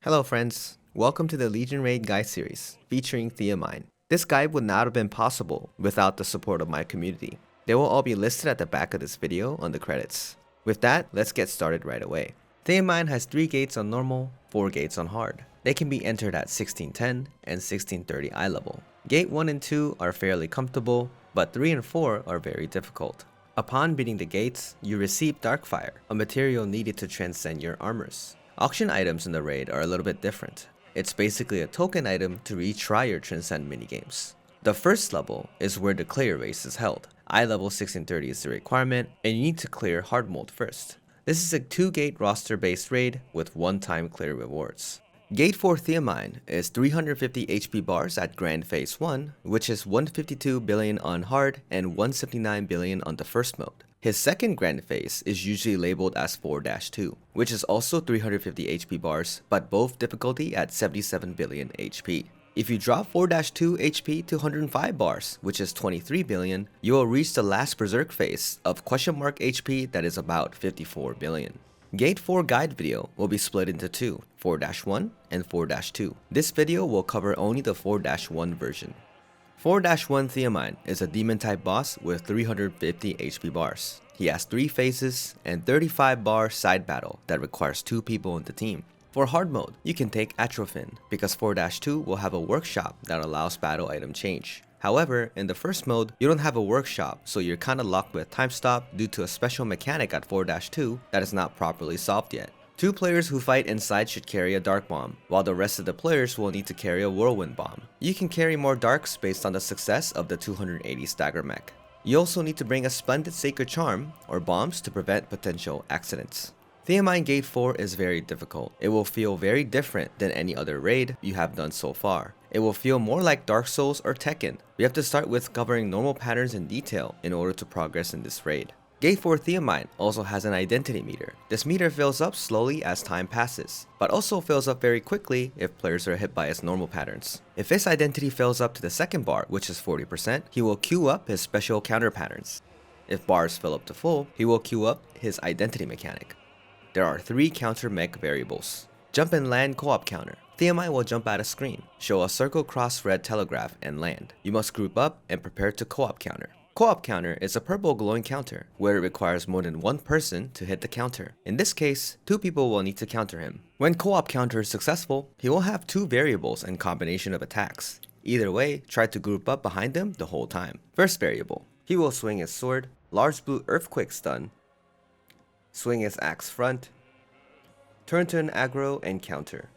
Hello friends, welcome to the Legion Raid guide series featuring THAEMINE. This guide would not have been possible without the support of my community. They will all be listed at the back of this video on the credits. With that, let's get started right away. THAEMINE has 3 gates on normal, 4 gates on hard. They can be entered at 1610 and 1630 eye level. Gate 1 and 2 are fairly comfortable, but 3 and 4 are very difficult. Upon beating the gates, you receive Darkfire, a material needed to transcend your armors. Auction items in the raid are a little bit different. It's basically a token item to retry your Transcend minigames. The first level is where the clear race is held. Eye level 1630 is the requirement, and you need to clear hard mode first. This is a 2-gate roster based raid with one-time clear rewards. Gate 4 THAEMINE is 350 HP bars at Grand Phase 1, which is 152 billion on hard and 179 billion on the first mode. His second Grand Phase is usually labeled as 4-2, which is also 350 HP bars, but both difficulty at 77 billion HP. If you drop 4-2 HP to 105 bars, which is 23 billion, you will reach the last Berserk phase of $HP that is about 54 billion. Gate 4 guide video will be split into 2, 4-1 and 4-2. This video will cover only the 4-1 version. 4-1 THAEMINE is a demon type boss with 350 HP bars. He has 3 phases and 35 bar side battle that requires 2 people in the team. For hard mode, you can take Atrophin because 4-2 will have a workshop that allows battle item change. However, in the first mode, you don't have a workshop, so you're kinda locked with time stop due to a special mechanic at 4-2 that is not properly solved yet. 2 players who fight inside should carry a Dark Bomb, while the rest of the players will need to carry a Whirlwind Bomb. You can carry more Darks based on the success of the 280 stagger mech. You also need to bring a Splendid Sacred Charm, or bombs, to prevent potential accidents. THAEMINE Gate 4 is very difficult. It will feel very different than any other raid you have done so far. It will feel more like Dark Souls or Tekken. We have to start with covering normal patterns in detail in order to progress in this raid. Gate 4 THAEMINE also has an identity meter. This meter fills up slowly as time passes, but also fills up very quickly if players are hit by its normal patterns. If his identity fills up to the second bar, which is 40%, he will queue up his special counter patterns. If bars fill up to full, he will queue up his identity mechanic. There are 3 counter mech variables. Jump and land co-op counter. THAEMINE will jump at a screen, show a circle cross red telegraph, and land. You must group up and prepare to co-op counter. Co-op counter is a purple glowing counter, where it requires more than 1 person to hit the counter. In this case, 2 people will need to counter him. When co-op counter is successful, he will have 2 variables and combination of attacks. Either way, try to group up behind him the whole time. First variable, he will swing his sword, large blue earthquake stun, swing his axe front, turn to an aggro and counter.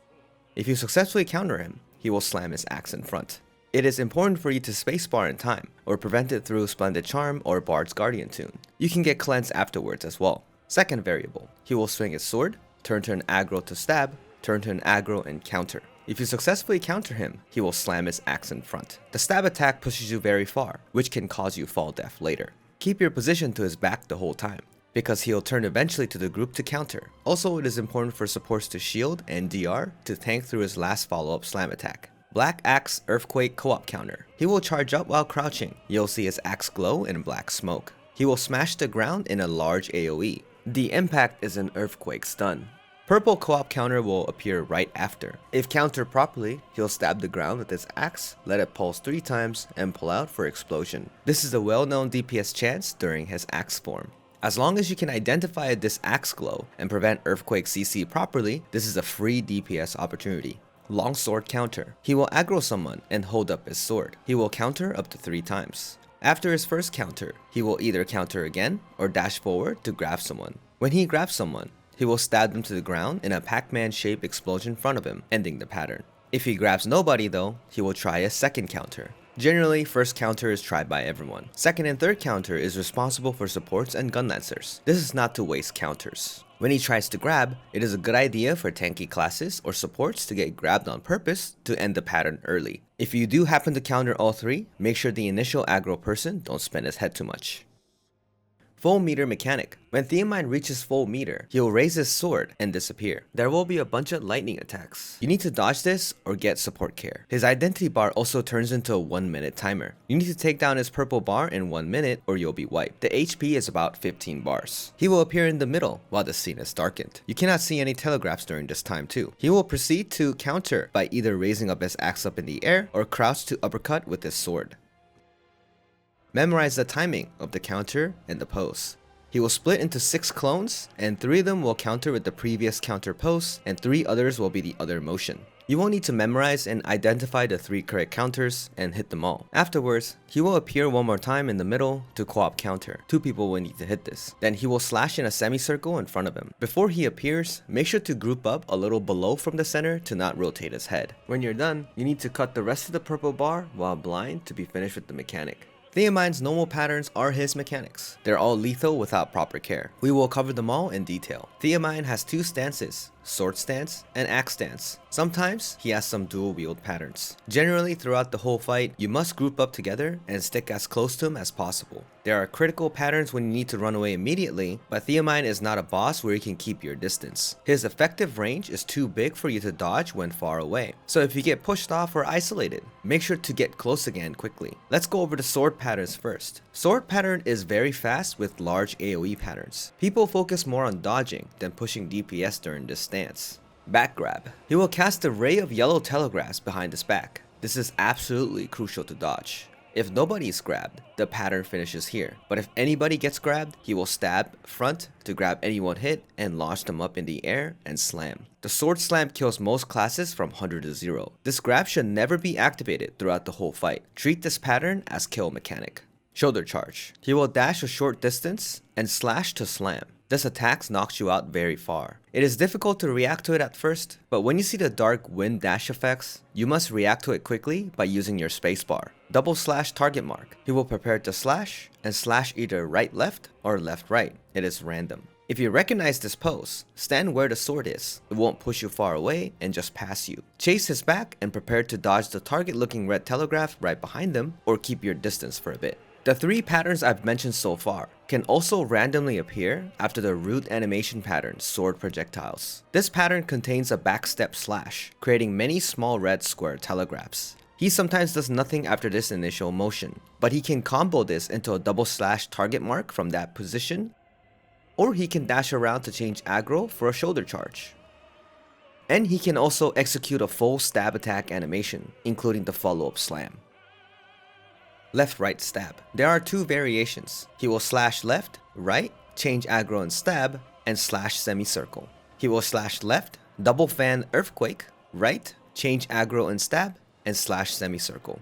If you successfully counter him, he will slam his axe in front. It is important for you to spacebar in time, or prevent it through Splendid Charm or Bard's Guardian tune. You can get cleansed afterwards as well. Second variable, he will swing his sword, turn to an aggro to stab, turn to an aggro and counter. If you successfully counter him, he will slam his axe in front. The stab attack pushes you very far, which can cause you fall death later. Keep your position to his back the whole time, because he'll turn eventually to the group to counter. Also, it is important for supports to shield and DR to tank through his last follow-up slam attack. Black Axe Earthquake Co-op counter. He will charge up while crouching. You'll see his axe glow in black smoke. He will smash the ground in a large AoE. The impact is an earthquake stun. Purple Co-op counter will appear right after. If countered properly, he'll stab the ground with his axe, let it pulse 3 times, and pull out for explosion. This is a well-known DPS chance during his axe form. As long as you can identify this axe glow and prevent earthquake CC properly, this is a free DPS opportunity. Longsword counter. He will aggro someone and hold up his sword. He will counter up to 3 times. After his first counter, he will either counter again or dash forward to grab someone. When he grabs someone, he will stab them to the ground in a Pac-Man shaped explosion in front of him, ending the pattern. If he grabs nobody though, he will try a second counter. Generally, first counter is tried by everyone. Second and third counter is responsible for supports and gun lancers. This is not to waste counters. When he tries to grab, it is a good idea for tanky classes or supports to get grabbed on purpose to end the pattern early. If you do happen to counter all 3, make sure the initial aggro person don't spin his head too much. Full meter mechanic. When THAEMINE reaches full meter, he will raise his sword and disappear. There will be a bunch of lightning attacks. You need to dodge this or get support care. His identity bar also turns into a 1-minute timer. You need to take down his purple bar in 1 minute or you'll be wiped. The HP is about 15 bars. He will appear in the middle while the scene is darkened. You cannot see any telegraphs during this time too. He will proceed to counter by either raising up his axe up in the air or crouch to uppercut with his sword. Memorize the timing of the counter and the pose. He will split into 6 clones, and 3 of them will counter with the previous counter pose, and 3 others will be the other motion. You will need to memorize and identify the 3 correct counters and hit them all. Afterwards, he will appear one more time in the middle to co-op counter. 2 people will need to hit this. Then he will slash in a semicircle in front of him. Before he appears, make sure to group up a little below from the center to not rotate his head. When you're done, you need to cut the rest of the purple bar while blind to be finished with the mechanic. THAEMINE's normal patterns are his mechanics. They're all lethal without proper care. We will cover them all in detail. THAEMINE has 2 stances, sword stance and axe stance. Sometimes he has some dual wield patterns. Generally throughout the whole fight, you must group up together and stick as close to him as possible. There are critical patterns when you need to run away immediately, but THAEMINE is not a boss where you can keep your distance. His effective range is too big for you to dodge when far away. So if you get pushed off or isolated, make sure to get close again quickly. Let's go over the sword patterns first. Sword pattern is very fast with large AoE patterns. People focus more on dodging than pushing DPS during this stance. Back grab. He will cast a ray of yellow telegraphs behind his back. This is absolutely crucial to dodge. If nobody is grabbed, the pattern finishes here. But if anybody gets grabbed, he will stab front to grab anyone hit and launch them up in the air and slam. The sword slam kills most classes from 100 to 0. This grab should never be activated throughout the whole fight. Treat this pattern as kill mechanic. Shoulder charge. He will dash a short distance and slash to slam. This attack knocks you out very far. It is difficult to react to it at first, but when you see the dark wind dash effects, you must react to it quickly by using your spacebar. Double slash target mark. He will prepare to slash and slash either right left or left right. It is random. If you recognize this pose, stand where the sword is. It won't push you far away and just pass you. Chase his back and prepare to dodge the target looking red telegraph right behind them or keep your distance for a bit. The 3 patterns I've mentioned so far can also randomly appear after the root animation pattern sword projectiles. This pattern contains a backstep slash, creating many small red square telegraphs. He sometimes does nothing after this initial motion, but he can combo this into a double slash target mark from that position, or he can dash around to change aggro for a shoulder charge. And he can also execute a full stab attack animation, including the follow-up slam. Left-right stab. There are 2 variations. He will slash left, right, change aggro and stab, and slash semicircle. He will slash left, double fan earthquake, right, change aggro and stab, and slash semicircle.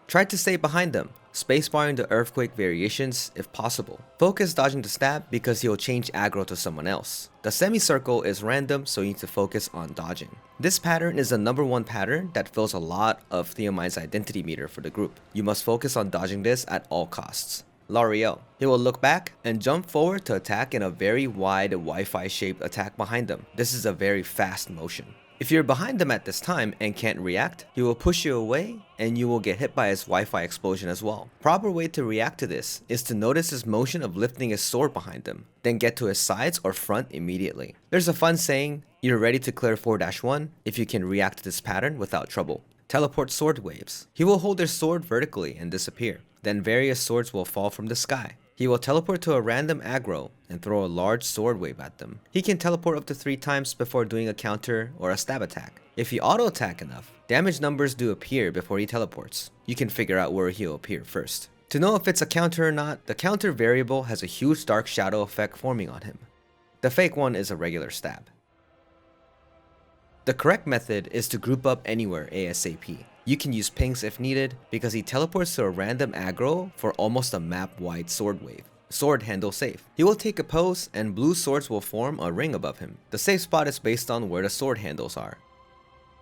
Try to stay behind them, spacebarring the earthquake variations if possible. Focus dodging the stab because he'll change aggro to someone else. The semicircle is random, so you need to focus on dodging. This pattern is the #1 pattern that fills a lot of THAEMINE's identity meter for the group. You must focus on dodging this at all costs. L'Oreal. He will look back and jump forward to attack in a very wide Wi-Fi shaped attack behind them. This is a very fast motion. If you're behind them at this time and can't react, he will push you away and you will get hit by his Wi-Fi explosion as well. Proper way to react to this is to notice his motion of lifting his sword behind him, then get to his sides or front immediately. There's a fun saying, you're ready to clear 4-1 if you can react to this pattern without trouble. Teleport sword waves. He will hold his sword vertically and disappear. Then various swords will fall from the sky. He will teleport to a random aggro and throw a large sword wave at them. He can teleport up to 3 times before doing a counter or a stab attack. If he auto attack enough, damage numbers do appear before he teleports. You can figure out where he'll appear first. To know if it's a counter or not, the counter variable has a huge dark shadow effect forming on him. The fake one is a regular stab. The correct method is to group up anywhere ASAP. You can use pings if needed because he teleports to a random aggro for almost a map-wide sword wave. Sword handle safe. He will take a pose and blue swords will form a ring above him. The safe spot is based on where the sword handles are.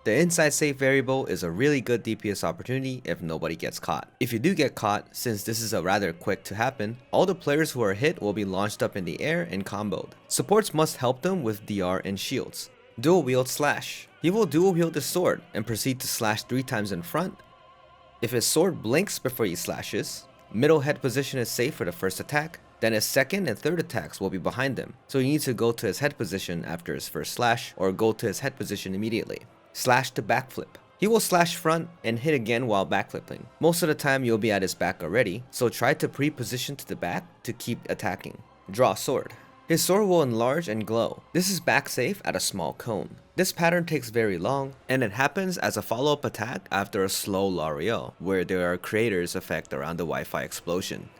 The inside safe variable is a really good DPS opportunity if nobody gets caught. If you do get caught, since this is a rather quick to happen, all the players who are hit will be launched up in the air and comboed. Supports must help them with DR and shields. Dual wield slash. He will dual wield his sword and proceed to slash 3 times in front. If his sword blinks before he slashes, middle head position is safe for the first attack, Then his second and third attacks will be behind him, so you need to go to his head position after his first slash, or go to his head position immediately. Slash to backflip. He will slash front and hit again while backflipping. Most of the time you'll be at his back already, so try to pre-position to the back to keep attacking. Draw sword. His sword will enlarge and glow. This is back safe at a small cone. This pattern takes very long, and it happens as a follow-up attack after a slow L'Oreal, where there are craters effect around the Wi-Fi explosion.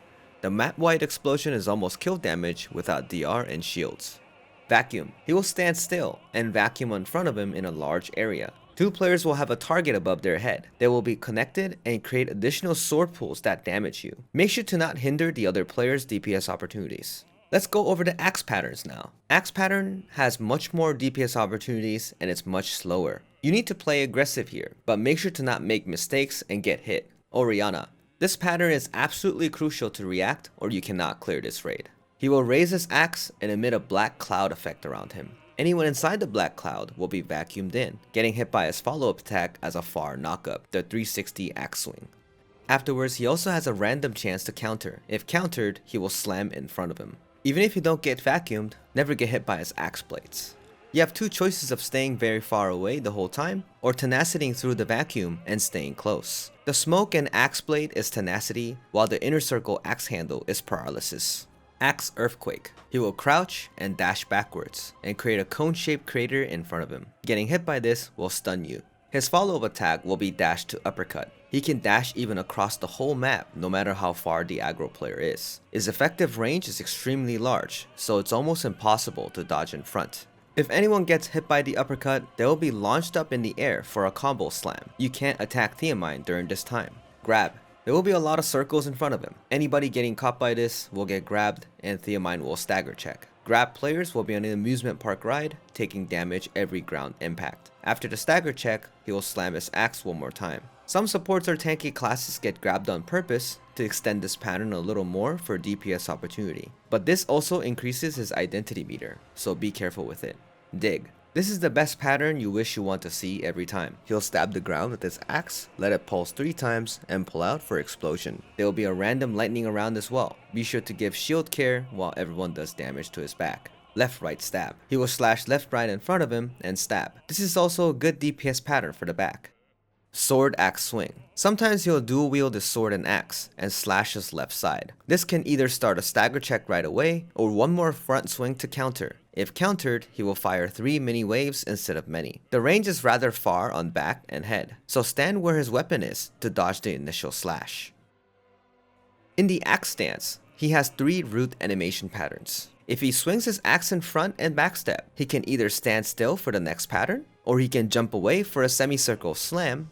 The map-wide explosion is almost kill damage without DR and shields. Vacuum. He will stand still and vacuum in front of him in a large area. Two players will have a target above their head. They will be connected and create additional sword pools that damage you. Make sure to not hinder the other player's DPS opportunities. Let's go over the axe patterns now. Axe pattern has much more DPS opportunities and it's much slower. You need to play aggressive here, but make sure to not make mistakes and get hit. Oriana. This pattern is absolutely crucial to react or you cannot clear this raid. He will raise his axe and emit a black cloud effect around him. Anyone inside the black cloud will be vacuumed in, getting hit by his follow-up attack as a far knockup, the 360 axe swing. Afterwards, he also has a random chance to counter. If countered, he will slam in front of him. Even if you don't get vacuumed, never get hit by his axe blades. You have two choices of staying very far away the whole time, or tenacity through the vacuum and staying close. The smoke and axe blade is tenacity, while the inner circle axe handle is paralysis. Axe Earthquake. He will crouch and dash backwards, and create a cone-shaped crater in front of him. Getting hit by this will stun you. His follow-up attack will be dash to uppercut. He can dash even across the whole map, no matter how far the aggro player is. His effective range is extremely large, so it's almost impossible to dodge in front. If anyone gets hit by the uppercut, they will be launched up in the air for a combo slam. You can't attack THAEMINE during this time. Grab. There will be a lot of circles in front of him. Anybody getting caught by this will get grabbed and THAEMINE will stagger check. Grab players will be on an amusement park ride, taking damage every ground impact. After the stagger check, he will slam his axe one more time. Some supports or tanky classes get grabbed on purpose to extend this pattern a little more for DPS opportunity. But this also increases his identity meter, so be careful with it. Dig. This is the best pattern you wish you want to see every time. He'll stab the ground with his axe, let it pulse 3 times, and pull out for explosion. There will be a random lightning around as well. Be sure to give shield care while everyone does damage to his back. Left-right stab. He will slash left-right in front of him and stab. This is also a good DPS pattern for the back. Sword axe swing. Sometimes he'll dual wield his sword and axe and slash his left side. This can either start a stagger check right away or one more front swing to counter. If countered, he will fire 3 mini waves instead of many. The range is rather far on back and head, so stand where his weapon is to dodge the initial slash. In the axe stance, he has 3 root animation patterns. If he swings his axe in front and backstep, he can either stand still for the next pattern, or he can jump away for a semicircle slam,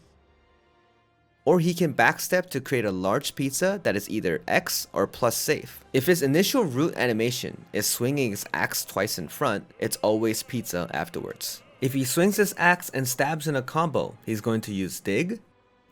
or he can backstep to create a large pizza that is either X or plus safe. If his initial root animation is swinging his axe twice in front, it's always pizza afterwards. If he swings his axe and stabs in a combo, he's going to use dig,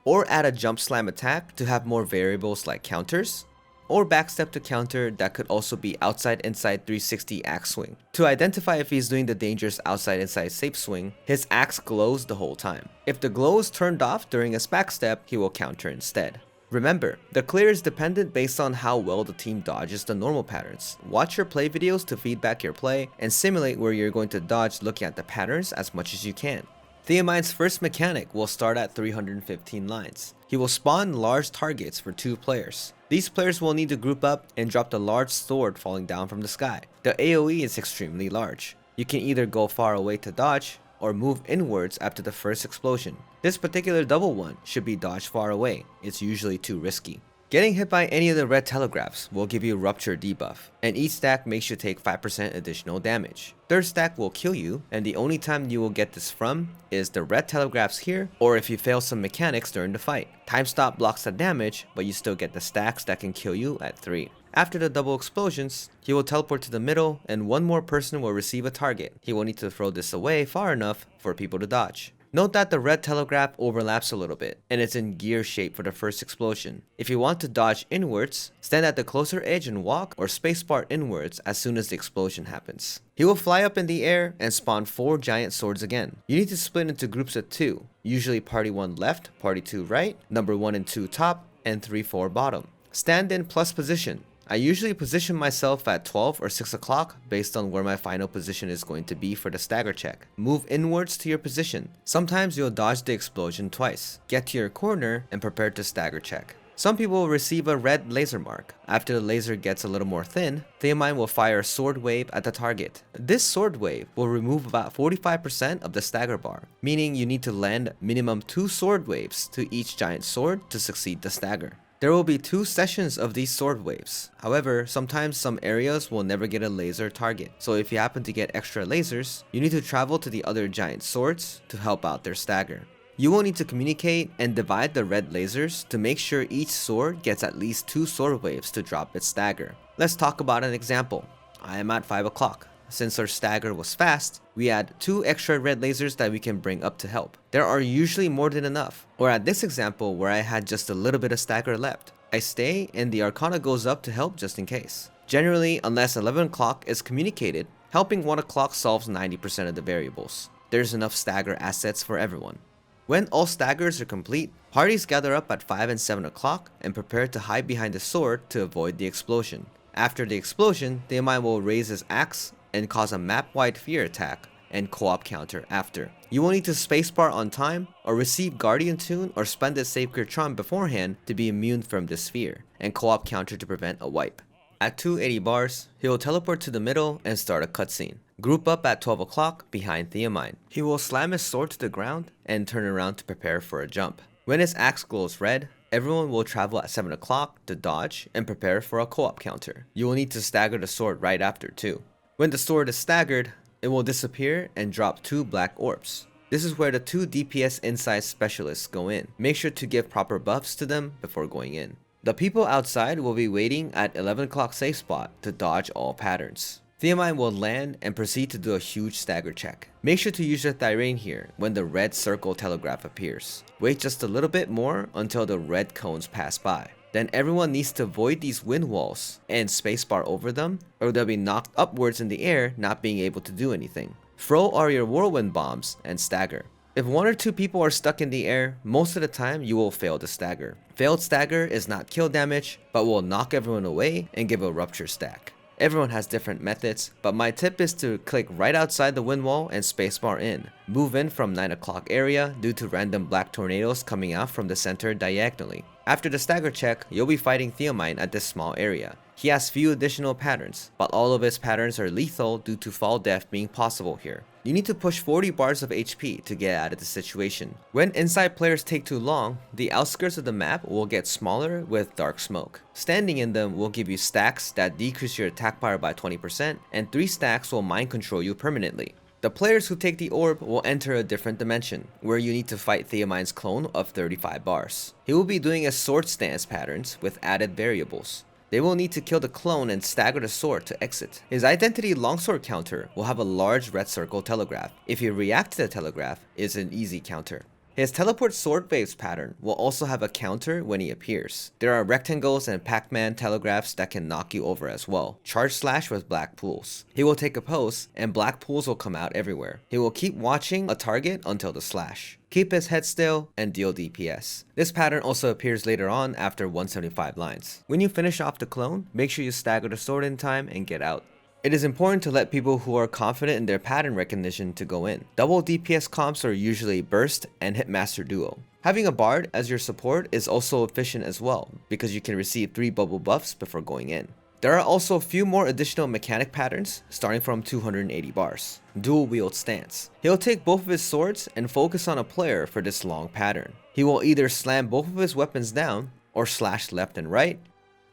or add a jump slam attack to have more variables like counters, or backstep to counter that could also be outside-inside 360 axe swing. To identify if he's doing the dangerous outside-inside safe swing, his axe glows the whole time. If the glow is turned off during his backstep, he will counter instead. Remember, the clear is dependent based on how well the team dodges the normal patterns. Watch your play videos to feedback your play, and simulate where you're going to dodge looking at the patterns as much as you can. THAEMINE's first mechanic will start at 315 lines. He will spawn large targets for 2 players. These players will need to group up and drop the large sword falling down from the sky. The AoE is extremely large. You can either go far away to dodge, or move inwards after the first explosion. This particular double one should be dodged far away. It's usually too risky. Getting hit by any of the red telegraphs will give you rupture debuff, and each stack makes you take 5% additional damage. Third stack will kill you, and the only time you will get this from is the red telegraphs here, or if you fail some mechanics during the fight. Time stop blocks the damage, but you still get the stacks that can kill you at 3. After the double explosions, he will teleport to the middle, and one more person will receive a target. He will need to throw this away far enough for people to dodge. Note that the red telegraph overlaps a little bit, and it's in gear shape for the first explosion. If you want to dodge inwards, stand at the closer edge and walk, or spacebar inwards as soon as the explosion happens. He will fly up in the air and spawn 4 giant swords again. You need to split into groups of 2, usually party 1 left, party 2 right, number 1 and 2 top, and 3-4 bottom. Stand in plus position. I usually position myself at 12 or 6 o'clock based on where my final position is going to be for the stagger check. Move inwards to your position. Sometimes you'll dodge the explosion twice. Get to your corner and prepare to stagger check. Some people will receive a red laser mark. After the laser gets a little more thin, THAEMINE will fire a sword wave at the target. This sword wave will remove about 45% of the stagger bar, meaning you need to land minimum 2 sword waves to each giant sword to succeed the stagger. There will be 2 sessions of these sword waves. However, sometimes some areas will never get a laser target, so if you happen to get extra lasers, you need to travel to the other giant swords to help out their stagger. You will need to communicate and divide the red lasers to make sure each sword gets at least 2 sword waves to drop its stagger. Let's talk about an example. I am at 5 o'clock. Since our stagger was fast, we add 2 extra red lasers that we can bring up to help. There are usually more than enough, or at this example where I had just a little bit of stagger left. I stay and the Arcana goes up to help just in case. Generally, unless 11 o'clock is communicated, helping 1 o'clock solves 90% of the variables. There's enough stagger assets for everyone. When all staggers are complete, parties gather up at 5 and 7 o'clock and prepare to hide behind the sword to avoid the explosion. After the explosion, THAEMINE will raise his axe and cause a map-wide fear attack and co-op counter after. You will need to spacebar on time or receive Guardian Tune or Splendid Sacred Charm beforehand to be immune from this fear, and co-op counter to prevent a wipe. At 280 bars, he will teleport to the middle and start a cutscene. Group up at 12 o'clock behind THAEMINE. He will slam his sword to the ground and turn around to prepare for a jump. When his axe glows red, everyone will travel at 7 o'clock to dodge and prepare for a co-op counter. You will need to stagger the sword right after too. When the sword is staggered, it will disappear and drop 2 black orbs. This is where the 2 DPS inside specialists go in. Make sure to give proper buffs to them before going in. The people outside will be waiting at 11 o'clock safe spot to dodge all patterns. THAEMINE will land and proceed to do a huge stagger check. Make sure to use your THAEMINE here when the red circle telegraph appears. Wait just a little bit more until the red cones pass by. Then everyone needs to avoid these wind walls and spacebar over them, or they'll be knocked upwards in the air, not being able to do anything. Throw all your whirlwind bombs and stagger. If 1 or 2 people are stuck in the air, most of the time you will fail the stagger. Failed stagger is not kill damage, but will knock everyone away and give a rupture stack. Everyone has different methods, but my tip is to click right outside the wind wall and spacebar in. Move in from 9 o'clock area due to random black tornadoes coming out from the center diagonally. After the stagger check, you'll be fighting THAEMINE at this small area. He has few additional patterns, but all of his patterns are lethal due to fall death being possible here. You need to push 40 bars of HP to get out of the situation. When inside players take too long, the outskirts of the map will get smaller with dark smoke. Standing in them will give you stacks that decrease your attack power by 20%, and 3 stacks will mind control you permanently. The players who take the orb will enter a different dimension, where you need to fight THAEMINE's clone of 35 bars. He will be doing a sword stance patterns with added variables. They will need to kill the clone and stagger the sword to exit. His identity longsword counter will have a large red circle telegraph. If you react to the telegraph, it's an easy counter. His teleport sword waves pattern will also have a counter when he appears. There are rectangles and Pac-Man telegraphs that can knock you over as well. Charge slash with black pools. He will take a pose and black pools will come out everywhere. He will keep watching a target until the slash. Keep his head still and deal DPS. This pattern also appears later on after 175 lines. When you finish off the clone, make sure you stagger the sword in time and get out. It is important to let people who are confident in their pattern recognition to go in. Double DPS comps are usually Burst and Hitmaster Duo. Having a Bard as your support is also efficient as well, because you can receive 3 bubble buffs before going in. There are also a few more additional mechanic patterns, starting from 280 bars. Dual wield stance. He'll take both of his swords and focus on a player for this long pattern. He will either slam both of his weapons down, or slash left and right,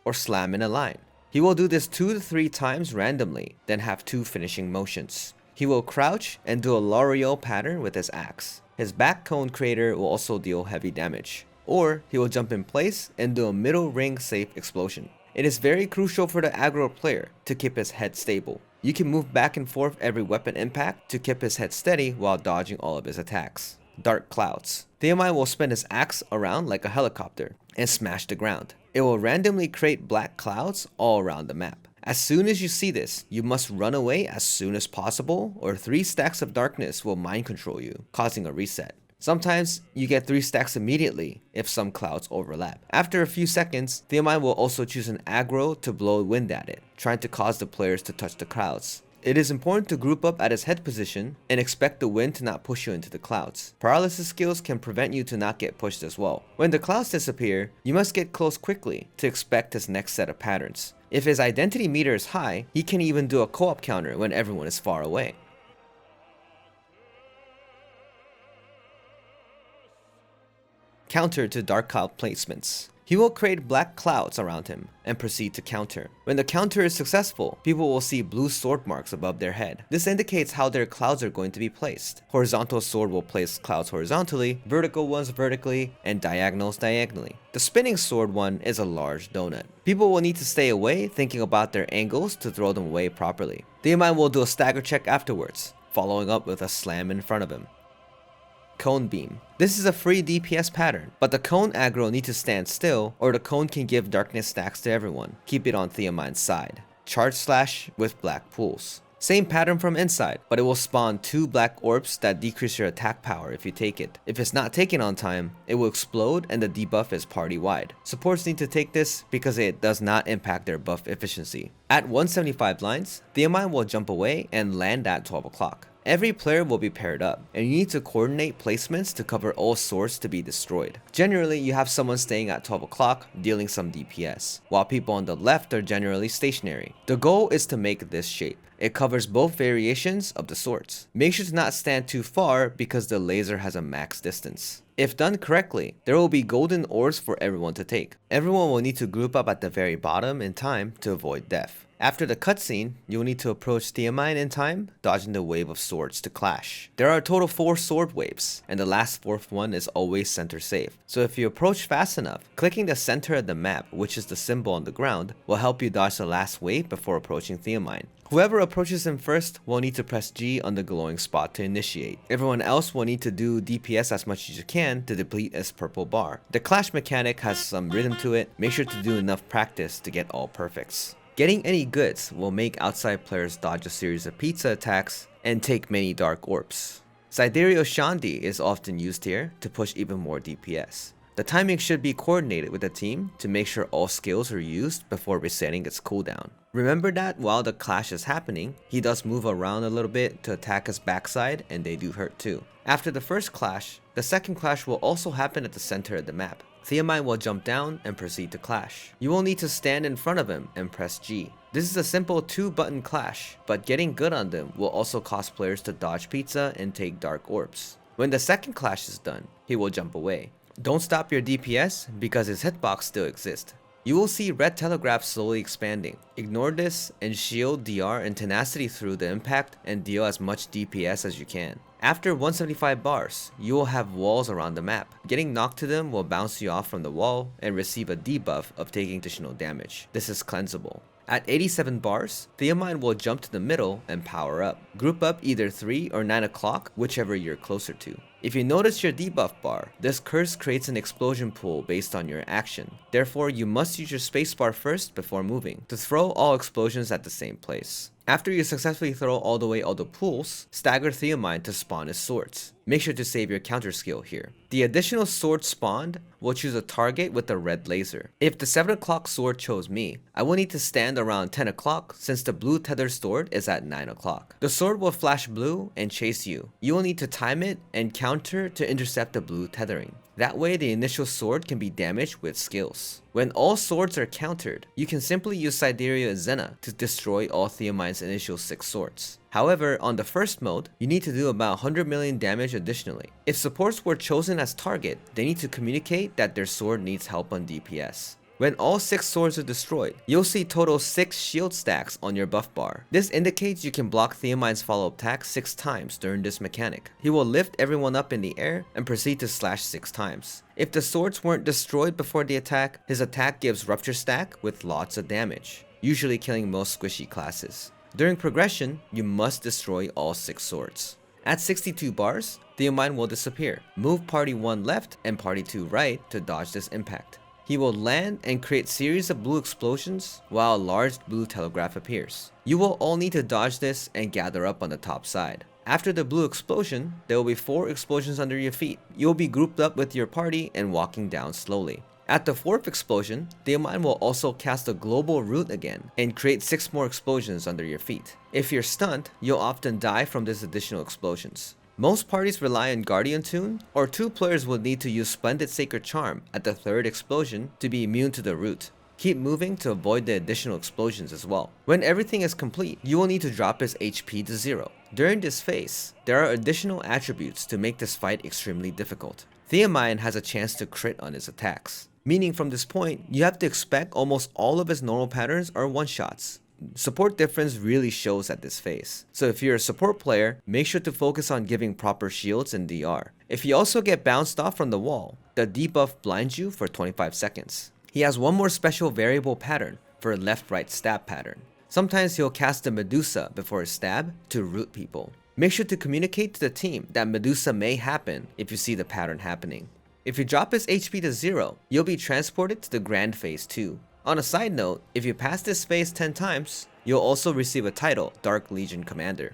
or slam in a line. He will do this 2 to 3 times randomly, then have 2 finishing motions. He will crouch and do a L'Oreal pattern with his axe. His back cone creator will also deal heavy damage. Or he will jump in place and do a middle ring safe explosion. It is very crucial for the aggro player to keep his head stable. You can move back and forth every weapon impact to keep his head steady while dodging all of his attacks. Dark clouds. THAEMINE will spin his axe around like a helicopter and smash the ground. It will randomly create black clouds all around the map. As soon as you see this, you must run away as soon as possible, or 3 stacks of darkness will mind control you, causing a reset. Sometimes you get 3 stacks immediately if some clouds overlap. After a few seconds, THAEMINE will also choose an aggro to blow wind at it, trying to cause the players to touch the clouds. It is important to group up at his head position and expect the wind to not push you into the clouds. Paralysis skills can prevent you to not get pushed as well. When the clouds disappear, you must get close quickly to expect his next set of patterns. If his identity meter is high, he can even do a co-op counter when everyone is far away. Counter to dark cloud placements. He will create black clouds around him and proceed to counter. When the counter is successful, people will see blue sword marks above their head. This indicates how their clouds are going to be placed. Horizontal sword will place clouds horizontally, vertical ones vertically, and diagonals diagonally. The spinning sword one is a large donut. People will need to stay away thinking about their angles to throw them away properly. THAEMINE will do a stagger check afterwards, following up with a slam in front of him. Cone Beam. This is a free DPS pattern, but the cone aggro needs to stand still or the cone can give darkness stacks to everyone. Keep it on THAEMINE's side. Charge Slash with black pools. Same pattern from inside, but it will spawn 2 black orbs that decrease your attack power if you take it. If it's not taken on time, it will explode and the debuff is party wide. Supports need to take this because it does not impact their buff efficiency. At 175 lines, THAEMINE will jump away and land at 12 o'clock. Every player will be paired up, and you need to coordinate placements to cover all swords to be destroyed. Generally, you have someone staying at 12 o'clock, dealing some DPS, while people on the left are generally stationary. The goal is to make this shape. It covers both variations of the swords. Make sure to not stand too far because the laser has a max distance. If done correctly, there will be golden orbs for everyone to take. Everyone will need to group up at the very bottom in time to avoid death. After the cutscene, you will need to approach THAEMINE in time, dodging the wave of swords to clash. There are a total 4 sword waves, and the last 4th one is always center safe. So if you approach fast enough, clicking the center of the map, which is the symbol on the ground, will help you dodge the last wave before approaching THAEMINE. Whoever approaches him first will need to press G on the glowing spot to initiate. Everyone else will need to do DPS as much as you can to deplete his purple bar. The clash mechanic has some rhythm to it. Make sure to do enough practice to get all perfects. Getting any goods will make outside players dodge a series of pizza attacks and take many dark orbs. Sidereal Shandi is often used here to push even more DPS. The timing should be coordinated with the team to make sure all skills are used before resetting its cooldown. Remember that while the clash is happening, he does move around a little bit to attack his backside and they do hurt too. After the first clash, the second clash will also happen at the center of the map. THAEMINE will jump down and proceed to clash. You will need to stand in front of him and press G. This is a simple 2-button clash, but getting good on them will also cause players to dodge pizza and take dark orbs. When the second clash is done, he will jump away. Don't stop your DPS because his hitbox still exists. You will see red telegraph slowly expanding. Ignore this and shield DR and tenacity through the impact and deal as much DPS as you can. After 175 bars, you will have walls around the map. Getting knocked to them will bounce you off from the wall and receive a debuff of taking additional damage. This is cleansable. At 87 bars, THAEMINE will jump to the middle and power up. Group up either 3 or 9 o'clock, whichever you're closer to. If you notice your debuff bar, this curse creates an explosion pool based on your action. Therefore, you must use your spacebar first before moving to throw all explosions at the same place. After you successfully throw all the pools, stagger THAEMINE to spawn his swords. Make sure to save your counter skill here. The additional sword spawned will choose a target with a red laser. If the 7 o'clock sword chose me, I will need to stand around 10 o'clock since the blue tethered sword is at 9 o'clock. The sword will flash blue and chase you. You will need to time it and counter to intercept the blue tethering. That way the initial sword can be damaged with skills. When all swords are countered, you can simply use Sidereal Zena to destroy all THAEMINE's initial 6 swords. However, on the first mode, you need to do about 100 million damage additionally. If supports were chosen as target, they need to communicate that their sword needs help on DPS. When all 6 swords are destroyed, you'll see total 6 shield stacks on your buff bar. This indicates you can block THAEMINE's follow-up attack 6 times during this mechanic. He will lift everyone up in the air and proceed to slash 6 times. If the swords weren't destroyed before the attack, his attack gives rupture stack with lots of damage, usually killing most squishy classes. During progression, you must destroy all 6 swords. At 62 bars, THAEMINE will disappear. Move party 1 left and party 2 right to dodge this impact. He will land and create series of blue explosions while a large blue telegraph appears. You will all need to dodge this and gather up on the top side. After the blue explosion, there will be 4 explosions under your feet. You will be grouped up with your party and walking down slowly. At the 4th explosion, THAEMINE will also cast a global root again and create 6 more explosions under your feet. If you're stunned, you'll often die from these additional explosions. Most parties rely on Guardian Tune, or 2 players will need to use Splendid Sacred Charm at the 3rd explosion to be immune to the root. Keep moving to avoid the additional explosions as well. When everything is complete, you will need to drop his HP to 0. During this phase, there are additional attributes to make this fight extremely difficult. THAEMINE has a chance to crit on his attacks, meaning from this point, you have to expect almost all of his normal patterns are one-shots. Support difference really shows at this phase. So if you're a support player, make sure to focus on giving proper shields and DR. If you also get bounced off from the wall, the debuff blinds you for 25 seconds. He has one more special variable pattern for a left-right stab pattern. Sometimes he'll cast the Medusa before his stab to root people. Make sure to communicate to the team that Medusa may happen if you see the pattern happening. If you drop his HP to 0, you'll be transported to the Grand Phase 2. On a side note, if you pass this phase 10 times, you'll also receive a title, Dark Legion Commander.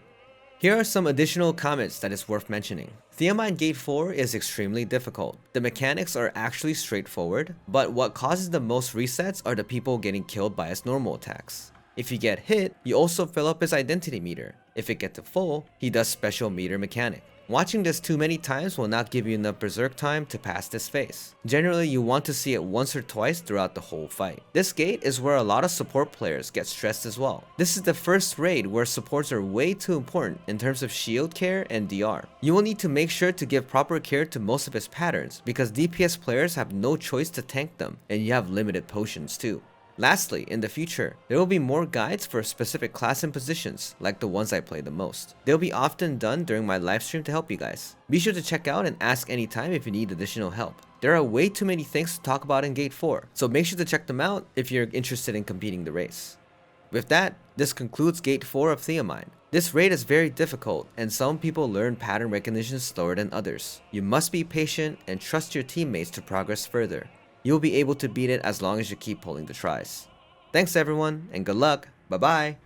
Here are some additional comments that is worth mentioning. THAEMINE Gate 4 is extremely difficult. The mechanics are actually straightforward, but what causes the most resets are the people getting killed by his normal attacks. If you get hit, you also fill up his identity meter. If it gets to full, he does special meter mechanic. Watching this too many times will not give you enough berserk time to pass this phase. Generally, you want to see it once or twice throughout the whole fight. This gate is where a lot of support players get stressed as well. This is the first raid where supports are way too important in terms of shield care and DR. You will need to make sure to give proper care to most of his patterns because DPS players have no choice to tank them and you have limited potions too. Lastly, in the future, there will be more guides for specific class and positions, like the ones I play the most. They'll be often done during my livestream to help you guys. Be sure to check out and ask anytime if you need additional help. There are way too many things to talk about in Gate 4, so make sure to check them out if you're interested in competing the race. With that, this concludes Gate 4 of THAEMINE. This raid is very difficult, and some people learn pattern recognition slower than others. You must be patient and trust your teammates to progress further. You'll be able to beat it as long as you keep pulling the tries. Thanks everyone, and good luck. Bye bye.